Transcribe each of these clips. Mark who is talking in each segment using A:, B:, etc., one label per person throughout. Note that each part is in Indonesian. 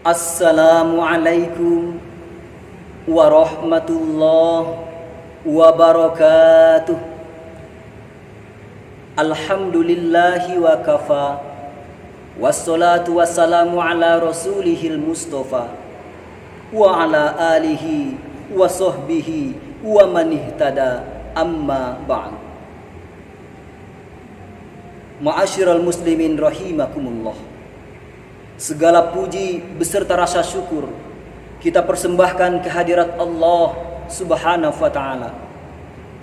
A: Assalamualaikum warahmatullahi wabarakatuh. Alhamdulillahi wa kafa. Wassalatu wassalamu ala rasulihil mustafa wa ala alihi wa sahbihi wa man ihtada, amma ba'd. Ma'asyiral muslimin rahimakumullah. Segala puji beserta rasa syukur kita persembahkan kehadirat Allah Subhanahu wa ta'ala.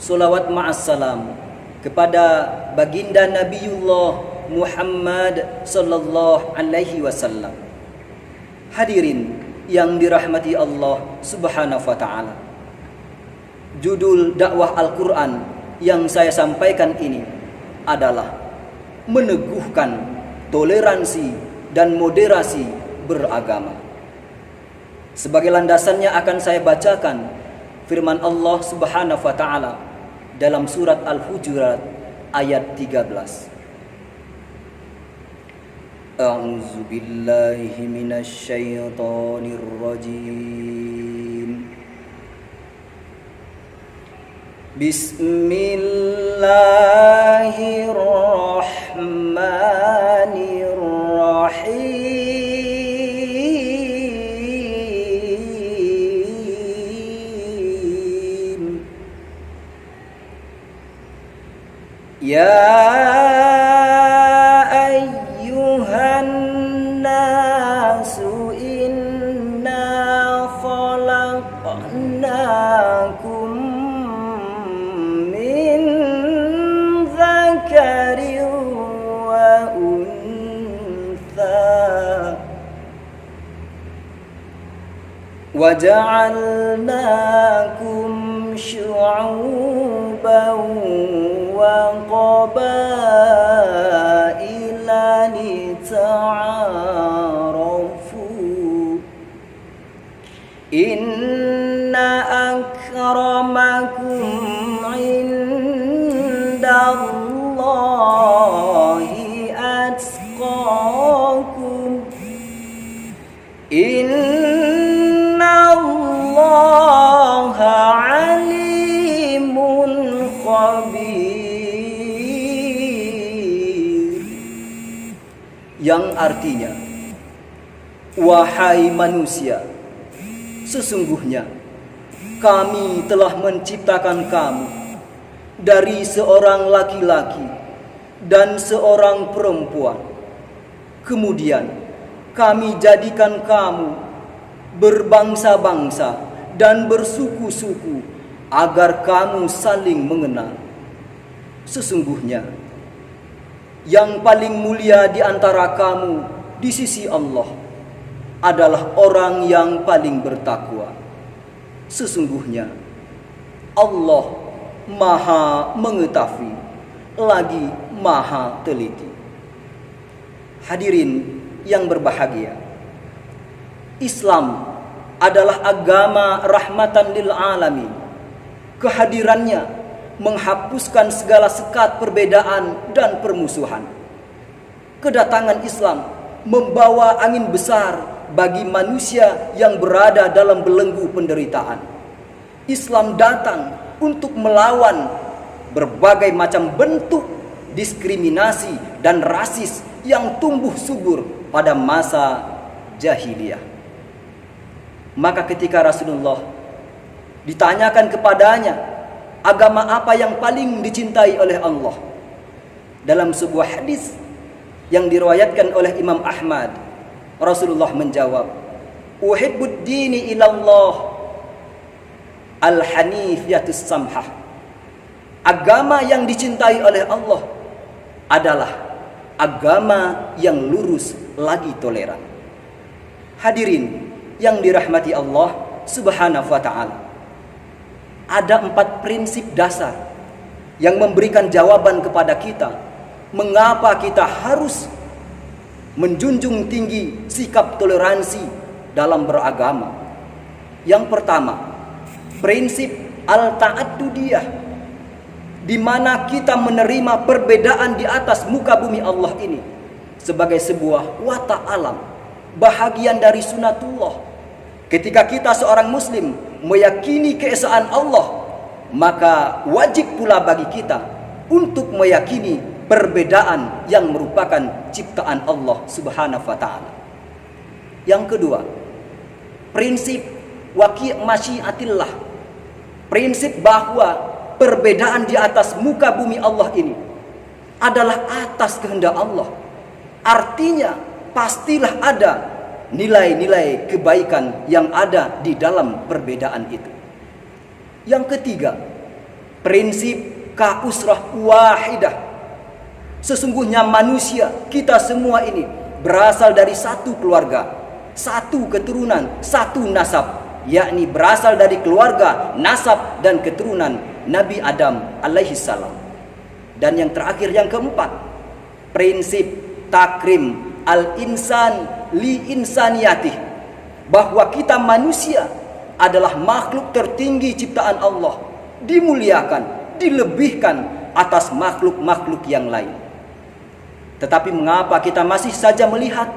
A: Salawat ma'assalam kepada baginda Nabiullah Muhammad sallallahu alaihi wasallam. Hadirin yang dirahmati Allah Subhanahu wa ta'ala. Judul dakwah Al-Quran yang saya sampaikan ini adalah meneguhkan toleransi dan moderasi beragama. Sebagai landasannya akan saya bacakan firman Allah Subhanahu wa ta'ala dalam surat Al-Hujurat ayat 13. A'udzu billahi minasy syaithanir rajim. Bismillahirrahmanirrahim. Ya ayyuhan nasu inna khalaqnakum min dzakarin wa untha wa ja'alnakum syu'uban wa qabaila lita'arafu. Inna akramakum indallahi atqakum. Innallaha alimun khabir. Yang artinya, wahai manusia, sesungguhnya kami telah menciptakan kamu dari seorang laki-laki dan seorang perempuan. Kemudian kami jadikan kamu berbangsa-bangsa dan bersuku-suku agar kamu saling mengenal. Sesungguhnya yang paling mulia di antara kamu di sisi Allah adalah orang yang paling bertakwa. Sesungguhnya Allah Maha mengetahui lagi Maha teliti. Hadirin yang berbahagia, Islam adalah agama rahmatan lil alamin. Kehadirannya menghapuskan segala sekat perbedaan dan permusuhan. Kedatangan Islam membawa angin besar bagi manusia yang berada dalam belenggu penderitaan. Islam datang untuk melawan berbagai macam bentuk diskriminasi dan rasis yang tumbuh subur pada masa jahiliyah. Maka ketika Rasulullah ditanyakan kepadanya, agama apa yang paling dicintai oleh Allah? Dalam sebuah hadis yang diriwayatkan oleh Imam Ahmad, Rasulullah menjawab, "Uhibbud dini ilallah al-hanifiyatus samhah." Agama yang dicintai oleh Allah adalah agama yang lurus lagi toleran. Hadirin yang dirahmati Allah Subhanahu wa ta'ala, ada 4 prinsip dasar yang memberikan jawaban kepada kita mengapa kita harus menjunjung tinggi sikap toleransi dalam beragama. Yang pertama, prinsip al-ta'addudiyah, di mana kita menerima perbedaan di atas muka bumi Allah ini sebagai sebuah watak alam bahagian dari sunatullah. Ketika kita seorang muslim meyakini keesaan Allah, maka wajib pula bagi kita untuk meyakini perbedaan yang merupakan ciptaan Allah Subhanahu wa taala. Yang kedua, prinsip waqi' masyiatillah. Prinsip bahwa perbedaan di atas muka bumi Allah ini adalah atas kehendak Allah. Artinya pastilah ada nilai-nilai kebaikan yang ada di dalam perbedaan itu. Yang ketiga, prinsip ka-usrah wahidah. Sesungguhnya manusia, kita semua ini berasal dari satu keluarga, satu keturunan, satu nasab, yakni berasal dari keluarga, nasab dan keturunan Nabi Adam alaihi salam. Dan yang terakhir, yang keempat, prinsip takrim al-insan li insaniyatih, bahwa kita manusia adalah makhluk tertinggi ciptaan Allah, dimuliakan, dilebihkan atas makhluk-makhluk yang lain. Tetapi mengapa kita masih saja melihat,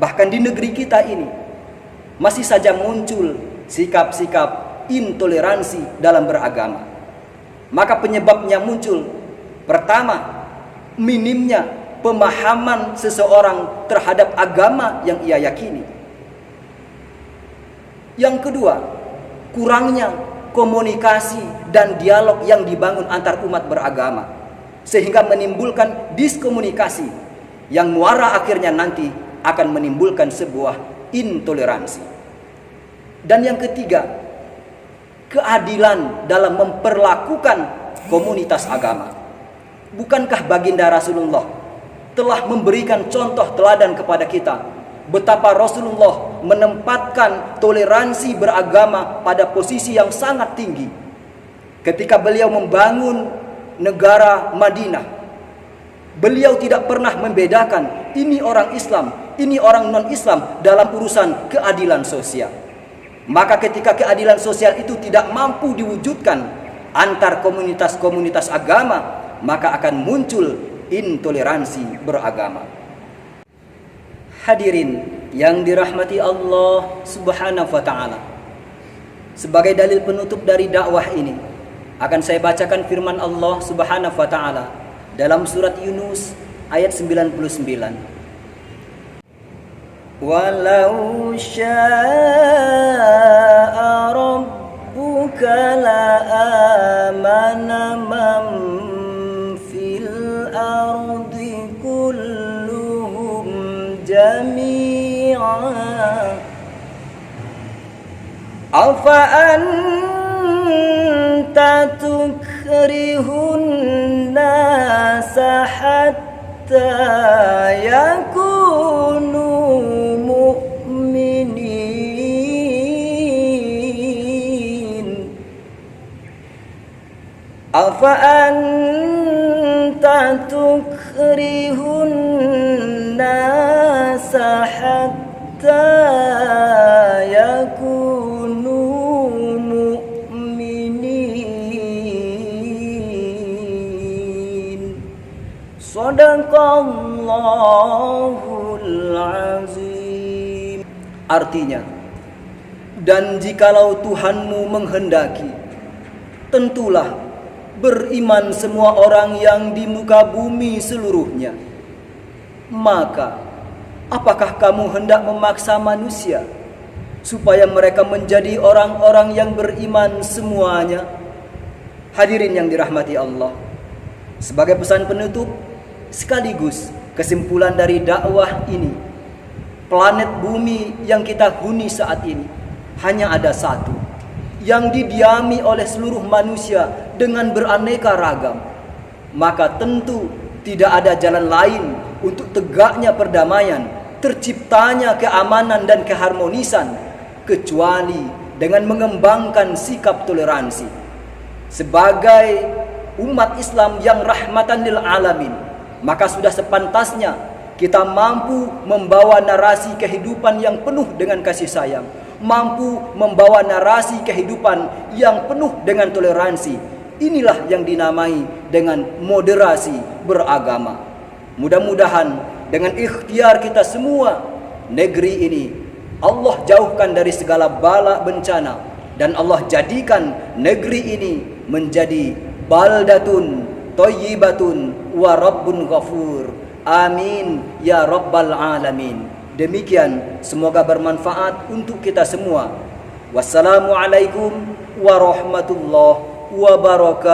A: bahkan di negeri kita ini masih saja muncul sikap-sikap intoleransi dalam beragama? Maka penyebabnya muncul, pertama, minimnya pemahaman seseorang terhadap agama yang ia yakini. Yang kedua, kurangnya komunikasi dan dialog yang dibangun antar umat beragama, sehingga menimbulkan diskomunikasi yang muara akhirnya nanti akan menimbulkan sebuah intoleransi. Dan yang ketiga, keadilan dalam memperlakukan komunitas agama. Bukankah baginda Rasulullah telah memberikan contoh teladan kepada kita betapa Rasulullah menempatkan toleransi beragama pada posisi yang sangat tinggi ketika beliau membangun negara Madinah. Beliau tidak pernah membedakan ini orang Islam, ini orang non-Islam dalam urusan keadilan sosial. Maka ketika keadilan sosial itu tidak mampu diwujudkan antar komunitas-komunitas agama, maka akan muncul intoleransi beragama. Hadirin yang dirahmati Allah Subhanahu wa taala. Sebagai dalil penutup dari dakwah ini, akan saya bacakan firman Allah Subhanahu wa taala dalam surat Yunus ayat 99. Walau syaa rabbuka la amana man fil ardi kulluhum jami'a afa anta tukrihun nasa hatta yakunu mu'minin afa anta tukrihun nasa hatta yakunu mu'minin. Shadaqallahul azim. Artinya, dan jikalau Tuhanmu menghendaki, tentulah beriman semua orang yang di muka bumi seluruhnya. Maka apakah kamu hendak memaksa manusia supaya mereka menjadi orang-orang yang beriman semuanya? Hadirin yang dirahmati Allah, sebagai pesan penutup sekaligus kesimpulan dari dakwah ini, planet bumi yang kita huni saat ini hanya ada satu, yang didiami oleh seluruh manusia dengan beraneka ragam. Maka tentu tidak ada jalan lain untuk tegaknya perdamaian, terciptanya keamanan dan keharmonisan, kecuali dengan mengembangkan sikap toleransi. Sebagai umat Islam yang rahmatan lil alamin, maka sudah sepantasnya kita mampu membawa narasi kehidupan yang penuh dengan kasih sayang, mampu membawa narasi kehidupan yang penuh dengan toleransi. Inilah yang dinamai dengan moderasi beragama. Mudah-mudahan dengan ikhtiar kita semua, negeri ini Allah jauhkan dari segala bala bencana, dan Allah jadikan negeri ini menjadi baldatun thayyibatun wa rabbun ghafur. Amin ya rabbal alamin. Demikian, semoga bermanfaat untuk kita semua. Wassalamualaikum warahmatullahi wabarakatuh.